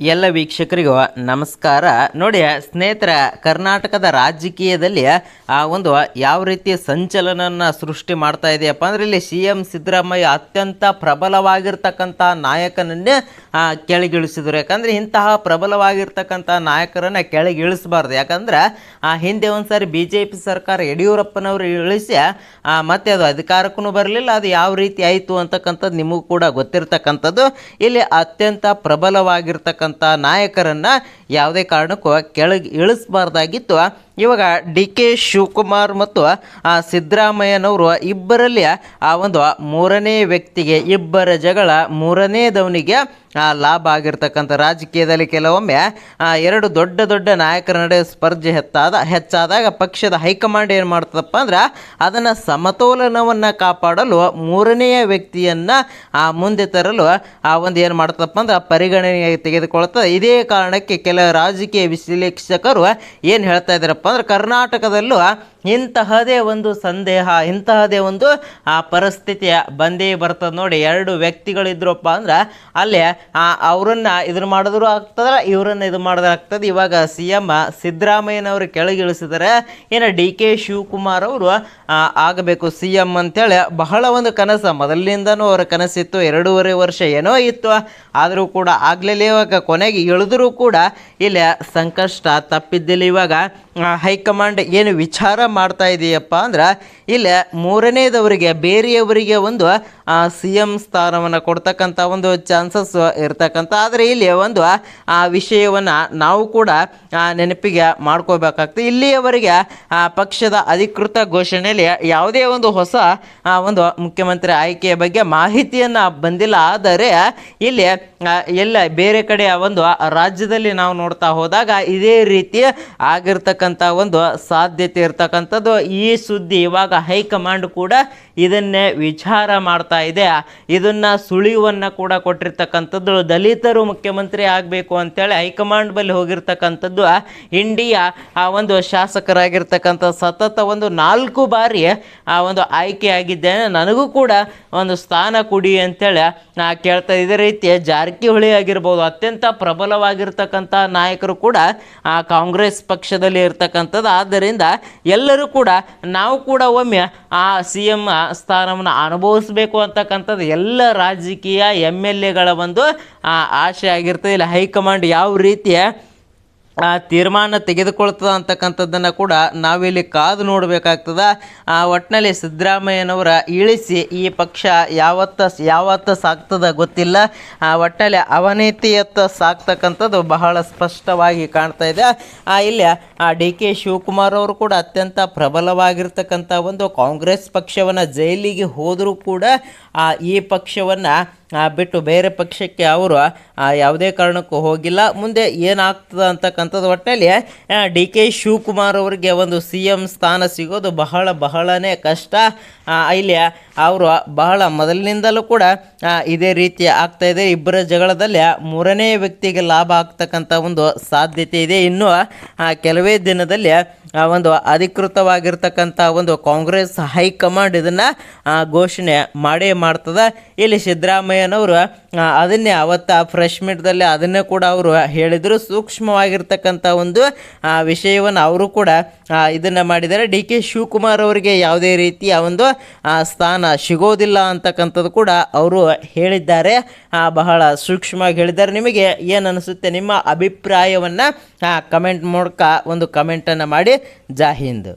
ಎಲ್ಲ ವೀಕ್ಷಕರಿಗೂ ನಮಸ್ಕಾರ. ನೋಡಿ ಸ್ನೇಹಿತರ, ಕರ್ನಾಟಕದ ರಾಜಕೀಯದಲ್ಲಿ ಒಂದು ಯಾವ ರೀತಿ ಸಂಚಲನವನ್ನು ಸೃಷ್ಟಿ ಮಾಡ್ತಾ ಇದೆಯಪ್ಪ ಅಂದರೆ, ಇಲ್ಲಿ CM ಸಿದ್ದರಾಮಯ್ಯ ಅತ್ಯಂತ ಪ್ರಬಲವಾಗಿರ್ತಕ್ಕಂಥ ನಾಯಕನನ್ನೇ ಕೆಳಗಿಳಿಸಿದ್ರು. ಯಾಕಂದರೆ ಇಂತಹ ಪ್ರಬಲವಾಗಿರ್ತಕ್ಕಂಥ ನಾಯಕರನ್ನು ಕೆಳಗಿಳಿಸಬಾರ್ದು. ಯಾಕಂದ್ರೆ ಹಿಂದೆ ಒಂದು ಸಾರಿ BJP ಸರ್ಕಾರ ಯಡಿಯೂರಪ್ಪನವರು ಇಳಿಸಿ ಮತ್ತೆ ಅದು ಅಧಿಕಾರಕ್ಕೂ ಬರಲಿಲ್ಲ. ಅದು ಯಾವ ರೀತಿ ಆಯಿತು ಅಂತಕ್ಕಂಥದ್ದು ನಿಮಗೂ ಕೂಡ ಗೊತ್ತಿರ್ತಕ್ಕಂಥದ್ದು. ಇಲ್ಲಿ ಅತ್ಯಂತ ಪ್ರಬಲವಾಗಿರ್ತಕ್ಕಂಥ ನಾಯಕರನ್ನ ಯಾವುದೇ ಕಾರಣಕ್ಕೂ ಕೆಳಗೆ ಇಳಿಸಬಾರ್ದಾಗಿತ್ತು. ಇವಾಗ DK ಶಿವಕುಮಾರ್ ಮತ್ತು ಸಿದ್ದರಾಮಯ್ಯನವರು ಇಬ್ಬರಲ್ಲಿ ಒಂದು ಮೂರನೇ ವ್ಯಕ್ತಿಗೆ, ಇಬ್ಬರ ಜಗಳ ಮೂರನೇದವನಿಗೆ ಲಾಭ ಆಗಿರ್ತಕ್ಕಂಥ ರಾಜಕೀಯದಲ್ಲಿ ಕೆಲವೊಮ್ಮೆ ಎರಡು ದೊಡ್ಡ ದೊಡ್ಡ ನಾಯಕರ ನಡುವೆ ಸ್ಪರ್ಧೆ ಹೆಚ್ಚಾದಾಗ ಪಕ್ಷದ ಹೈಕಮಾಂಡ್ ಏನು ಮಾಡ್ತದಪ್ಪ ಅಂದ್ರೆ, ಅದನ್ನು ಸಮತೋಲನವನ್ನು ಕಾಪಾಡಲು ಮೂರನೆಯ ವ್ಯಕ್ತಿಯನ್ನು ಮುಂದೆ ತರಲು ಒಂದು ಏನು ಮಾಡ್ತದಪ್ಪ ಅಂದ್ರೆ ಪರಿಗಣನೆಗೆ ತೆಗೆದುಕೊಳ್ತದೆ. ಇದೇ ಕಾರಣಕ್ಕೆ ಕೆಲ ರಾಜಕೀಯ ವಿಶ್ಲೇಷಕರು ಏನು ಹೇಳ್ತಾ ಇದ್ದಾರಪ್ಪ ಅಂದ್ರೆ, ಕರ್ನಾಟಕದಲ್ಲೂ ಇಂತಹದೇ ಒಂದು ಸಂದೇಹ, ಇಂತಹದೇ ಒಂದು ಪರಿಸ್ಥಿತಿ ಬಂದೇ ಬರ್ತದೆ. ನೋಡಿ, ಎರಡು ವ್ಯಕ್ತಿಗಳಿದ್ರಪ್ಪ ಅಂದ್ರೆ ಅಲ್ಲಿ ಅವರನ್ನು ಇದನ್ನು ಮಾಡಿದ್ರು ಆಗ್ತದೆ, ಇವರನ್ನು ಇದು ಮಾಡಿದ್ರೆ ಆಗ್ತದೆ. ಇವಾಗ CM ಸಿದ್ದರಾಮಯ್ಯನವರು ಕೆಳಗಿಳಿಸಿದರೆ, ಇನ್ನು DK ಶಿವಕುಮಾರ್ ಅವರು ಆಗಬೇಕು CM ಅಂತೇಳಿ ಬಹಳ ಒಂದು ಕನಸು, ಮೊದಲಿನಿಂದನೂ ಅವರ ಕನಸಿತ್ತು. 2.5 ವರ್ಷ ಏನೋ ಇತ್ತು, ಆದರೂ ಕೂಡ ಆಗಲಿಲ್ಲ. ಇವಾಗ ಕೊನೆಗೆ ಇಳಿದ್ರೂ ಕೂಡ ಇಲ್ಲಿ ಸಂಕಷ್ಟ ತಪ್ಪಿದ್ದಿಲ್ಲ. ಇವಾಗ ಹೈಕಮಾಂಡ್ ಏನು ವಿಚಾರ ಮಾಡ್ತಾ ಇದೆಯಪ್ಪ ಅಂದ್ರೆ, ಇಲ್ಲಿ ಮೂರನೇದವರಿಗೆ, ಬೇರೆಯವರಿಗೆ ಒಂದು CM ಸ್ಥಾನವನ್ನು ಕೊಡ್ತಕ್ಕಂಥ ಒಂದು ಚಾನ್ಸಸ್ ಇರ್ತಕ್ಕಂಥ. ಆದರೆ ಇಲ್ಲಿ ಒಂದು ವಿಷಯವನ್ನು ನಾವು ಕೂಡ ನೆನಪಿಗೆ ಮಾಡ್ಕೋಬೇಕಾಗ್ತದೆ. ಇಲ್ಲಿಯವರೆಗೆ ಪಕ್ಷದ ಅಧಿಕೃತ ಘೋಷಣೆಯಲ್ಲಿ ಯಾವುದೇ ಒಂದು ಹೊಸ ಒಂದು ಮುಖ್ಯಮಂತ್ರಿ ಆಯ್ಕೆಯ ಬಗ್ಗೆ ಮಾಹಿತಿಯನ್ನು ಬಂದಿಲ್ಲ. ಆದರೆ ಇಲ್ಲಿ ಎಲ್ಲ ಬೇರೆ ಕಡೆ ಒಂದು ರಾಜ್ಯದಲ್ಲಿ ನಾವು ನೋಡ್ತಾ ಹೋದಾಗ ಇದೇ ರೀತಿ ಆಗಿರ್ತಕ್ಕಂಥ ಒಂದು ಸಾಧ್ಯತೆ ಇರ್ತಕ್ಕಂಥದ್ದು. ಈ ಸುದ್ದಿ ಇವಾಗ ಹೈಕಮಾಂಡ್ ಕೂಡ ಇದನ್ನೇ ವಿಚಾರ ಮಾಡ್ತಾ ಇದೆ. ಇದನ್ನು ಸುಳಿವನ್ನು ಕೂಡ ಕೊಟ್ಟಿರ್ತಕ್ಕಂಥದ್ದು. ದಲಿತರು ಮುಖ್ಯಮಂತ್ರಿ ಆಗಬೇಕು ಅಂತೇಳಿ ಹೈಕಮಾಂಡ್ ಬಳಿ ಹೋಗಿರ್ತಕ್ಕಂಥದ್ದು. ಇಂಡಿಯಾ ಒಂದು ಶಾಸಕರಾಗಿರ್ತಕ್ಕಂಥ ಸತತ ಒಂದು 4 ಬಾರಿ ಒಂದು ಆಯ್ಕೆ ಆಗಿದ್ದೇನೆ, ನನಗೂ ಕೂಡ ಒಂದು ಸ್ಥಾನ ಕೊಡಿ ಅಂತೇಳಿ ಕೇಳ್ತಾ. ಇದೇ ರೀತಿ ಜಾರಕಿಹೊಳಿ ಆಗಿರ್ಬೋದು, ಅತ್ಯಂತ ಪ್ರಬಲವಾಗಿರ್ತಕ್ಕಂಥ ನಾಯಕರು ಕೂಡ ಕಾಂಗ್ರೆಸ್ ಪಕ್ಷದಲ್ಲಿ ಇರ್ತಕ್ಕಂಥದ್ದು. ಆದ್ದರಿಂದ ಎಲ್ಲರೂ ಕೂಡ ನಾವು ಕೂಡ ಒಮ್ಮೆ CM ಸ್ಥಾನವನ್ನು ಅನುಭವಿಸಬೇಕು ಅಂತಕ್ಕಂಥದ್ದು ಎಲ್ಲ ರಾಜಕೀಯ MLAಗಳ ಒಂದು ಆಶೆ ಆಗಿರ್ತದೆ. ಇಲ್ಲ ಹೈಕಮಾಂಡ್ ಯಾವ ರೀತಿಯ ತೀರ್ಮಾನ ತೆಗೆದುಕೊಳ್ತದ ಅಂತಕ್ಕಂಥದ್ದನ್ನು ಕೂಡ ನಾವಿಲ್ಲಿ ಕಾದು ನೋಡಬೇಕಾಗ್ತದೆ. ಒಟ್ಟಿನಲ್ಲಿ ಸಿದ್ದರಾಮಯ್ಯನವರ ಇಳಿಸಿ ಈ ಪಕ್ಷ ಯಾವತ್ತ ಸಾಗ್ತದ ಗೊತ್ತಿಲ್ಲ. ಒಟ್ಟಿನಲ್ಲಿ ಅವನತಿಯತ್ತ ಸಾಗ್ತಕ್ಕಂಥದ್ದು ಬಹಳ ಸ್ಪಷ್ಟವಾಗಿ ಕಾಣ್ತಾ ಇದೆ. ಇಲ್ಲಿ DK ಶಿವಕುಮಾರ್ ಅವರು ಕೂಡ ಅತ್ಯಂತ ಪ್ರಬಲವಾಗಿರ್ತಕ್ಕಂಥ ಒಂದು ಕಾಂಗ್ರೆಸ್ ಪಕ್ಷವನ್ನು ಜೈಲಿಗೆ ಹೋದರೂ ಕೂಡ ಈ ಪಕ್ಷವನ್ನು ಬಿಟ್ಟು ಬೇರೆ ಪಕ್ಷಕ್ಕೆ ಅವರು ಯಾವುದೇ ಕಾರಣಕ್ಕೂ ಹೋಗಿಲ್ಲ. ಮುಂದೆ ಏನಾಗ್ತದೆ ಅಂತಕ್ಕಂಥದ್ದು ಒಟ್ಟಿನಲ್ಲಿ DK ಶಿವಕುಮಾರ್ ಅವರಿಗೆ ಒಂದು CM ಸ್ಥಾನ ಸಿಗೋದು ಬಹಳನೇ ಕಷ್ಟ. ಇಲ್ಲಿ ಅವರು ಬಹಳ ಮೊದಲಿನಿಂದಲೂ ಕೂಡ ಇದೇ ರೀತಿ ಆಗ್ತಾ ಇದೆ. ಇಬ್ಬರ ಜಗಳದಲ್ಲಿ ಮೂರನೇ ವ್ಯಕ್ತಿಗೆ ಲಾಭ ಆಗ್ತಕ್ಕಂಥ ಒಂದು ಸಾಧ್ಯತೆ ಇದೆ. ಇನ್ನು ಕೆಲವೇ ದಿನದಲ್ಲಿ ಒಂದು ಅಧಿಕೃತವಾಗಿರ್ತಕ್ಕಂಥ ಒಂದು ಕಾಂಗ್ರೆಸ್ ಹೈಕಮಾಂಡ್ ಇದನ್ನು ಘೋಷಣೆ ಮಾಡೇ ಮಾಡ್ತದೆ. ಇಲ್ಲಿ ಸಿದ್ದರಾಮಯ್ಯನವರು ಅದನ್ನೇ ಅವತ್ತು ಫ್ರೆಶ್ ಮೀಟ್ದಲ್ಲಿ ಅದನ್ನೇ ಕೂಡ ಅವರು ಹೇಳಿದರು. ಸೂಕ್ಷ್ಮವಾಗಿರ್ತಕ್ಕಂಥ ಒಂದು ವಿಷಯವನ್ನು ಅವರು ಕೂಡ ಇದನ್ನು ಮಾಡಿದ್ದಾರೆ. DK ಶಿವಕುಮಾರ್ ಅವರಿಗೆ ಯಾವುದೇ ರೀತಿಯ ಒಂದು ಸ್ಥಾನ ಸಿಗೋದಿಲ್ಲ ಅಂತಕ್ಕಂಥದ್ದು ಕೂಡ ಅವರು ಹೇಳಿದ್ದಾರೆ. ಬಹಳ ಸೂಕ್ಷ್ಮವಾಗಿ ಹೇಳಿದ್ದಾರೆ. ನಿಮಗೆ ಏನು ಅನಿಸುತ್ತೆ? ನಿಮ್ಮ ಅಭಿಪ್ರಾಯವನ್ನು ಕಮೆಂಟ್ ಮೂಲಕ ಒಂದು ಕಮೆಂಟನ್ನು ಮಾಡಿ. ಜೈ ಹಿಂದ್.